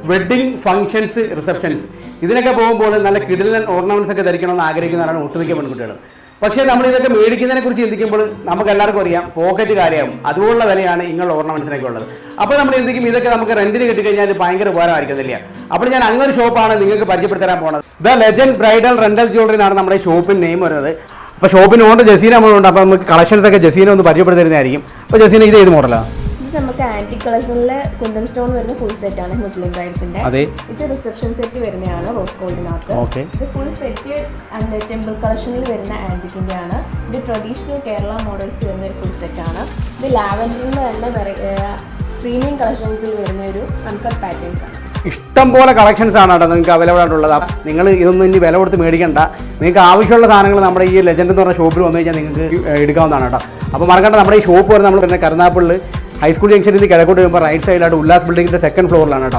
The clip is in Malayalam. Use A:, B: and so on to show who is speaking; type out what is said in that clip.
A: വെഡ്ഡിംഗ് ഫംഗ്ഷൻസ് റിസപ്ഷൻസ് ഇതിനൊക്കെ പോകുമ്പോൾ നല്ല കിടിലൻ ഓർണമെന്റ്സ് ഒക്കെ ധരിക്കണമെന്ന് ആഗ്രഹിക്കുന്നവരാണ് ഒട്ടുമിക്ക പെൺകുട്ടികൾ. പക്ഷേ നമ്മൾ ഇതൊക്കെ മേടിക്കുന്നതിനെ കുറിച്ച് ചിന്തിക്കുമ്പോൾ നമുക്ക് എല്ലാവർക്കും അറിയാം പോക്കറ്റ് കാര്യമാകും. അതുപോലുള്ള വിലയാണ് ഇങ്ങനെയുള്ള ഓർണമെന്റ്സിനൊക്കെ ഉള്ളത്. അപ്പോൾ നമ്മൾ എന്തെങ്കിലും ഇതൊക്കെ നമുക്ക് റെന്റിന് കിട്ടിക്കഴിഞ്ഞാൽ ഭയങ്കര ഉപകാരമായിരിക്കുന്നില്ല. അപ്പോൾ ഞാൻ അങ്ങനെ ഒരു ഷോപ്പാണ് നിങ്ങൾക്ക് പരിചയപ്പെടുത്താൻ പോകുന്നത്. The legend bridal rental jewellery എന്നാണ് നമ്മുടെ ഷോപ്പിന് നെയിം വരുന്നത്. അപ്പോൾ ഷോപ്പിന് ഓണർ ജസീന നമ്മളുണ്ട്. അപ്പോൾ നമുക്ക് കളക്ഷൻസ് ഒക്കെ ജസീന ഒന്ന് പരിചയപ്പെടുത്തരുന്നതായിരിക്കും. അപ്പോൾ ജസീന ഇത് ഏത് മോഡലാണ്?
B: നമുക്ക് ആന്റിക് കളക്ഷനിലെ കുന്തൻ സ്റ്റോൺ വരുന്ന ഫുൾ സെറ്റ് ആണ് മുസ്ലിം ബ്രൈഡ്സിന്റെ.
A: അതെ,
B: ഇത് റിസപ്ഷൻ സെറ്റ് വരുന്നതാണ് റോസ് ഗോൾഡിനകത്ത്.
A: ഓക്കെ,
B: ഇത് ഫുൾ സെറ്റ് ആൻഡ് ടെമ്പിൾ കളക്ഷനിൽ വരുന്ന ആന്റിക്കിന്റെ ആണ്. ഇത് ട്രഡീഷണൽ കേരള മോഡൽസ് വരുന്ന ഒരു ഫുൾ സെറ്റ് ആണ്. ഇത് ലാവൻഡറിൽ തന്നെ പ്രീമിയം കളക്ഷൻസിൽ വരുന്ന ഒരു അൺകട്ട് പാറ്റേൺസ് ആണ്. ഇഷ്ടം
A: പോലെ കളക്ഷൻസ് ആണ് കേട്ടോ നിങ്ങൾക്ക് അവൈലബിൾ ആയിട്ടുള്ളത്. നിങ്ങൾ ഇതൊന്നും ഇനി വില കൊടുത്ത് മേടിക്കേണ്ട. നിങ്ങൾക്ക് ആവശ്യമുള്ള സാധനങ്ങൾ നമ്മുടെ ഈ ലെജൻഡ് എന്ന് പറഞ്ഞ ഷോപ്പിൽ വന്നു കഴിഞ്ഞാൽ നിങ്ങൾക്ക് എടുക്കാവുന്നതാണ് കേട്ടോ. അപ്പോൾ മറക്കണ്ട, നമ്മുടെ ഈ ഷോപ്പ് വരുന്നത് നമ്മൾ പിന്നെ കരുനാഗപ്പള്ളിൽ ഹൈസ്കൂൾ ജംഗ്ഷനിൽ കിഴക്കോട്ട് വരുമ്പോൾ റൈറ്റ് സൈഡിലായിട്ട് ഉല്ലാസ് ബിൽഡിങ്ങിൻ്റെ സെക്കൻഡ് ഫ്ലോറിലാണ് കേട്ടോ.